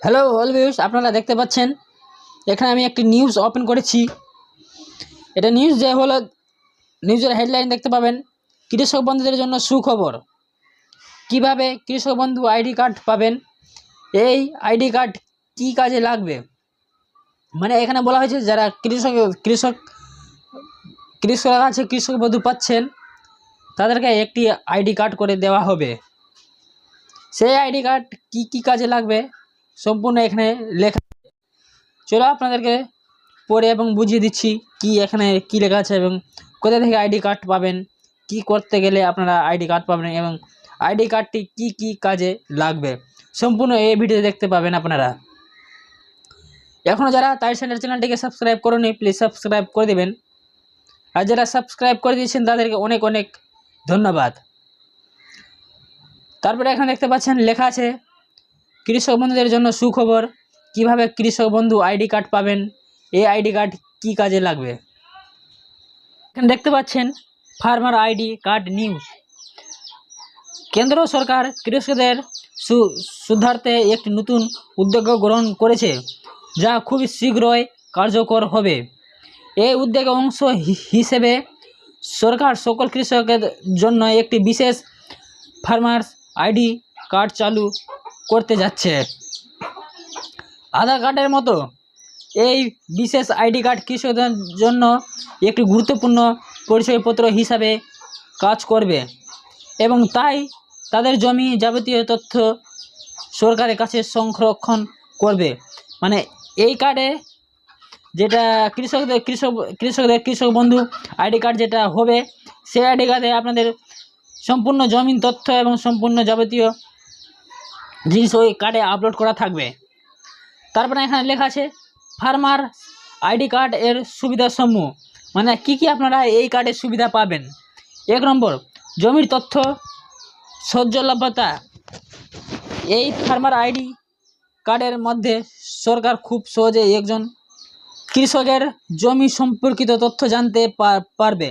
Hello all viewers, আপনারা দেখতে পাচ্ছেন এখানে আমি একটি নিউজ ওপেন করেছি। এটা নিউজ যে হলো, নিউজের হেডলাইন দেখতে পাবেন, কৃষক বন্ধুদের জন্য সুখবর। কিভাবে কৃষক বন্ধু আইডি কার্ড পাবেন, এই আইডি কার্ড কি কাজে লাগবে। মানে এখানে বলা হয়েছে যারা কৃষকরা আছে, কৃষক বন্ধু পাচ্ছেন, তাদেরকে একটি আইডি কার্ড করে দেওয়া হবে। সেই আইডি কার্ড কি কি কাজে লাগবে সম্পূর্ণ এখানে লেখা। চলো আপনাদেরকে পড়ে এবং বুঝিয়ে দিচ্ছি কি এখানে কি লেখা আছে এবং কোথা থেকে আইডি কার্ড পাবেন, কি করতে গেলে আপনারা আইডি কার্ড পাবেন এবং আইডি কার্ডটি কি কি কাজে লাগবে, সম্পূর্ণ এই ভিডিও দেখতে পাবেন আপনারা। এখনও যারা তাই চ্যানেলটিকে সাবস্ক্রাইব করুন, প্লিজ সাবস্ক্রাইব করে দেবেন। আর যারা সাবস্ক্রাইব করে দিয়েছেন তাদেরকে অনেক অনেক ধন্যবাদ। তারপরে এখানে দেখতে পাচ্ছেন লেখা আছে কৃষক বন্ধুদের জন্য সুখবর। কিভাবে কৃষক বন্ধু আইডি কার্ড পাবেন, এই আইডি কার্ড কি কাজে লাগবে। এখানে দেখতে পাচ্ছেন ফার্মার আইডি কার্ড নিউজ। কেন্দ্র সরকার কৃষকদের সুধার্থে একটি নতুন উদ্যোগ গ্রহণ করেছে, যা খুব শীঘ্রই কার্যকর হবে। এই উদ্যোগের অংশ হিসেবে সরকার সকল কৃষকের জন্য একটি বিশেষ ফার্মার্স আইডি কার্ড চালু করতে যাচ্ছে। আধার কার্ডের মতো এই বিশেষ আইডি কার্ড কৃষকদের জন্য একটি গুরুত্বপূর্ণ পরিচয়পত্র হিসাবে কাজ করবে এবং তাই তাদের জমি যাবতীয় তথ্য সরকারের কাছে সংরক্ষণ করবে। মানে এই কার্ডে যেটা কৃষক বন্ধু আইডি কার্ড যেটা হবে, সেই আইডি কার্ডে আপনাদের সম্পূর্ণ জমির তথ্য এবং সম্পূর্ণ যাবতীয় জিনিস ওই কার্ডে আপলোড করা থাকবে। তারপরে এখানে লেখা আছে ফার্মার আইডি কার্ড এর সুবিধাসমূহ। মানে কি কি আপনারা এই কার্ডের সুবিধা পাবেন। 1 নম্বর, জমির তথ্য সহজলভ্যতা। এই ফার্মার আইডি কার্ডের মধ্যে সরকার খুব সহজে একজন কৃষকের জমি সম্পর্কিত তথ্য জানতে পারবে,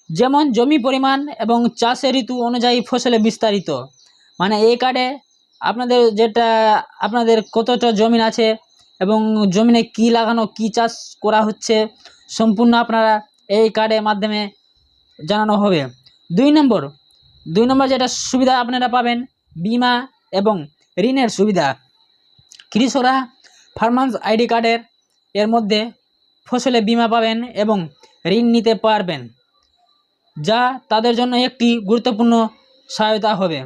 যেমন জমি পরিমাণ এবং চাষের ঋতু অনুযায়ী ফসলে বিস্তারিত। মানে এই কার্ডে আপনাদের কতটা জমি আছে এবং জমিনে কি লাগানো, কি চাষ করা হচ্ছে, সম্পূর্ণ আপনারা এই কার্ডের মাধ্যমে জানানো হবে। 2 নম্বর যেটা সুবিধা আপনারা পাবেন, বিমা এবং ঋণের সুবিধা। কৃষকরা ফার্মার্স আইডি কার্ডের মধ্যে ফসলে বিমা পাবেন এবং ঋণ নিতে পারবেন, যা তাদের জন্য একটি গুরুত্বপূর্ণ সহায়তা হবে।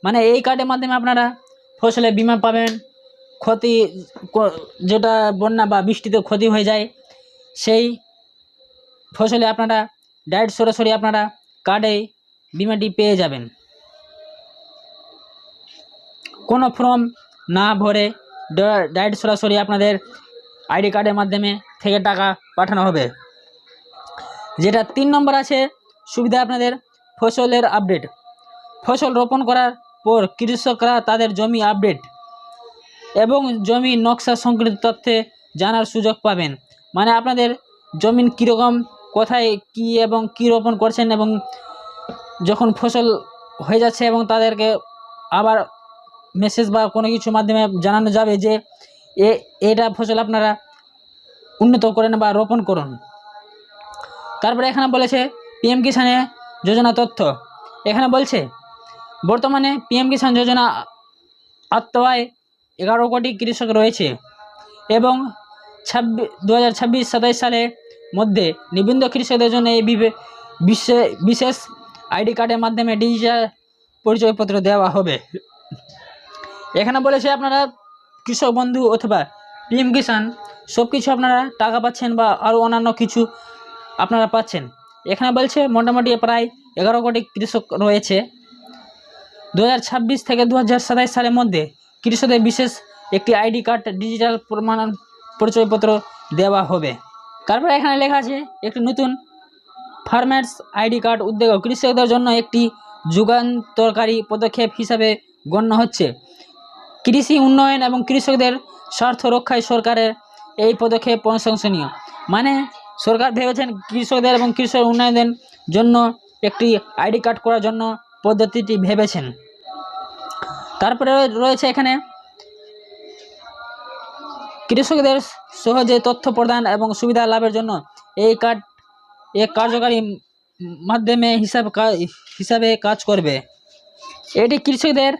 মানে এই কার্ডের মাধ্যমে আপনারা ফসলে বিমা পাবেন, ক্ষতি যেটা বন্যা বা বৃষ্টিতে ক্ষতি হয়ে যায়, সেই ফসলে আপনারা ডাইরেক্ট সরাসরি আপনারা কার্ডে বিমাটি পেয়ে যাবেন। কোনো ফর্ম না ভরে ডাইরেক্ট সরাসরি আপনাদের আইডি কার্ডের মাধ্যমে থেকে টাকা পাঠানো হবে। যেটা 3 নম্বর আছে সুবিধা আপনাদের ফসলের আপডেট। ফসল রোপণ করার পর কৃষকরা তাদের জমি আপডেট এবং জমি নকশা সংক্রান্ত তথ্যে জানার সুযোগ পাবেন। মানে আপনাদের জমিন কীরকম, কোথায় কি এবং কী রোপণ করছেন, এবং যখন ফসল হয়ে যাচ্ছে এবং তাদেরকে আবার মেসেজ বা কোনো কিছুর মাধ্যমে জানানো যাবে যে এটা ফসল আপনারা উন্নত করেন বা রোপণ করুন। তারপরে এখানে বলেছে পিএম কিষানে যোজনা তথ্য। এখানে বলছে বর্তমানে পিএম কিষাণ যোজনা আওতায় 11 কোটি কৃষক রয়েছে এবং 2026-27 সালের মধ্যে নিবন্ধিত কৃষকদের জন্য এই বিশেষ আইডি কার্ডের মাধ্যমে ডিজিটাল পরিচয়পত্র দেওয়া হবে। এখানে বলেছে আপনারা কৃষক বন্ধু অথবা পিএম কিষাণ সব কিছু আপনারা টাকা পাচ্ছেন বা আরও অন্যান্য কিছু আপনারা পাচ্ছেন। এখানে বলছে মোটামুটি প্রায় 11 কোটি কৃষক রয়েছে। 2026 থেকে 2027 সালের মধ্যে কৃষকদের বিশেষ একটি আইডি কার্ড ডিজিটাল পরিচয়পত্র দেওয়া হবে। তারপরে এখানে লেখা আছে একটি নতুন ফার্মার্স আইডি কার্ড উদ্যোগ কৃষকদের জন্য একটি যুগান্তকারী পদক্ষেপ হিসাবে গণ্য হচ্ছে। কৃষি উন্নয়ন এবং কৃষকদের স্বার্থ রক্ষায় সরকারের এই পদক্ষেপ প্রশংসনীয়। মানে সরকার ভেবেছেন কৃষকদের এবং কৃষক উন্নয়নের জন্য একটি আইডি কার্ড করার জন্য পদ্ধতিটি ভেবেছেন। তারপরে রয়েছে এখানে কৃষকদের সহজে তথ্য প্রদান এবং সুবিধা লাভের জন্য এই কার্ড এক কার্যকারী মাধ্যমে হিসাবে কাজ করবে। এটি কৃষকদের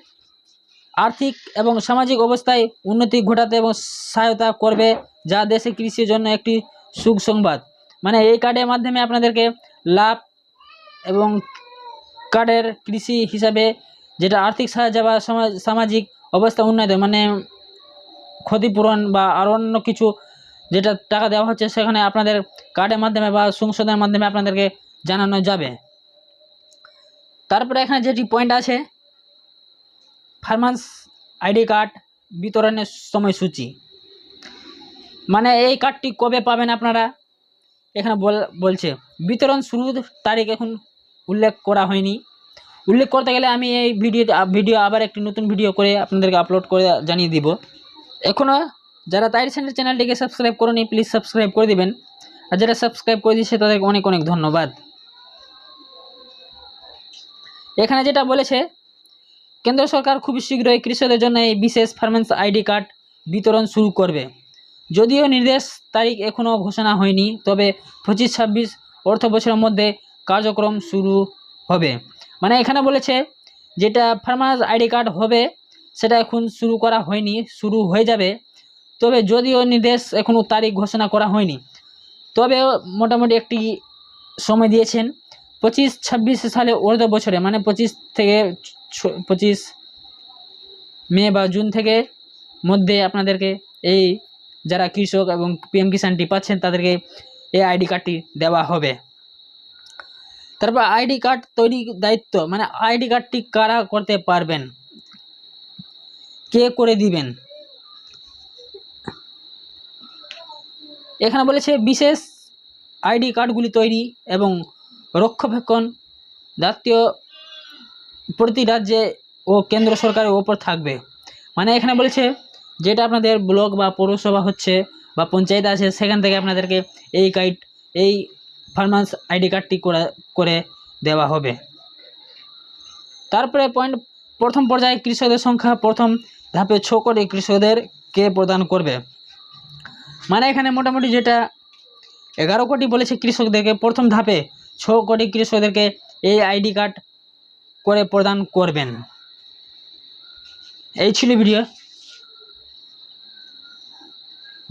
আর্থিক এবং সামাজিক অবস্থায় উন্নতি ঘটাতে এবং সহায়তা করবে, যা দেশে কৃষির জন্য একটি সুসংবাদ। মানে এই কার্ডের মাধ্যমে আপনাদেরকে লাভ এবং কার্ডের কৃষি হিসাবে যেটা আর্থিক সাহায্য বা সামাজিক অবস্থা উন্নয়ন মানে ক্ষতিপূরণ বা আরও অন্য কিছু যেটা টাকা দেওয়া হচ্ছে সেখানে আপনাদের কার্ডের মাধ্যমে বা সংশোধনের মাধ্যমে আপনাদেরকে জানানো যাবে। তারপরে এখানে যেটি পয়েন্ট আছে ফার্মার্স আইডি কার্ড বিতরণের সময়সূচি, মানে এই কার্ডটি কবে পাবেন আপনারা। এখানে বলছে বিতরণ শুরুর তারিখ এখন উল্লেখ করা হয়নি। উল্লেখ করতে গেলে আমি এই ভিডিও আবার একটি নতুন ভিডিও করে আপনাদেরকে আপলোড করে জানিয়ে দিব। এখনও যারা তাইরি সেন্টার চ্যানেলটিকে সাবস্ক্রাইব করেনি প্লিজ সাবস্ক্রাইব করে দিবেন, আর যারা সাবস্ক্রাইব করে দিয়েছে তাদেরকে অনেক অনেক ধন্যবাদ। এখানে যেটা বলেছে কেন্দ্র সরকার খুব শীঘ্রই কৃষকদের জন্য এই বিশেষ ফার্মার্স আইডি কার্ড বিতরণ শুরু করবে। যদিও নির্দেশ তারিখ এখনও ঘোষণা হয়নি, তবে 25-26 অর্থ বছরের মধ্যে কার্যক্রম শুরু হবে। মানে এখানে বলেছে যেটা ফার্মার্স আইডি কার্ড হবে সেটা এখন শুরু করা হয়নি, শুরু হয়ে যাবে। তবে যদিও নির্দেশ এখনও তারিখ ঘোষণা করা হয়নি, তবে মোটামুটি একটি সময় দিয়েছেন 25-26 সালে অর্ধ বছরে, মানে 25 মে বা জুন থেকে মধ্যে আপনাদেরকে এই যারা কৃষক এবং পিএম কিষাণটি পাচ্ছেন তাদেরকে এই আইডি কার্ডটি দেওয়া হবে। তারপর আইডি কার্ড তৈরির দায়িত্ব, মানে আইডি কার্ডটি কারা করতে পারবেন, কে করে দিবেন। এখানে বলেছে বিশেষ আইডি কার্ডগুলি তৈরি এবং রক্ষণাবেক্ষণ জাতীয় প্রতি রাজ্যে ও কেন্দ্র সরকারের ওপর থাকবে। মানে এখানে বলেছে যেটা আপনাদের ব্লক বা পৌরসভা হচ্ছে বা পঞ্চায়েত আছে সেখান থেকে আপনাদেরকে এই ফার্মার্স আইডি কার্ডটি করে দেওয়া হবে। তারপরে প্রথম পর্যায়ে কৃষকদের সংখ্যা প্রথম ধাপে 6 কোটি কৃষকদেরকে প্রদান করবে। মানে এখানে মোটামুটি যেটা 11 কোটি বলেছে কৃষকদেরকে, প্রথম ধাপে 6 কোটি কৃষকদেরকে এই আইডি কার্ড করে প্রদান করবেন। এই ছিল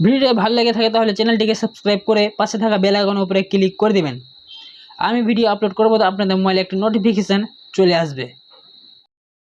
ভিডিওটা ভালো লেগে থাকে তাহলে চ্যানেলটিকে সাবস্ক্রাইব করে পাশে থাকা বেল আইকনের উপরে ক্লিক করে দিবেন। আমি ভিডিও আপলোড করব তো আপনাদের মোবাইলে একটি নোটিফিকেশান চলে আসবে।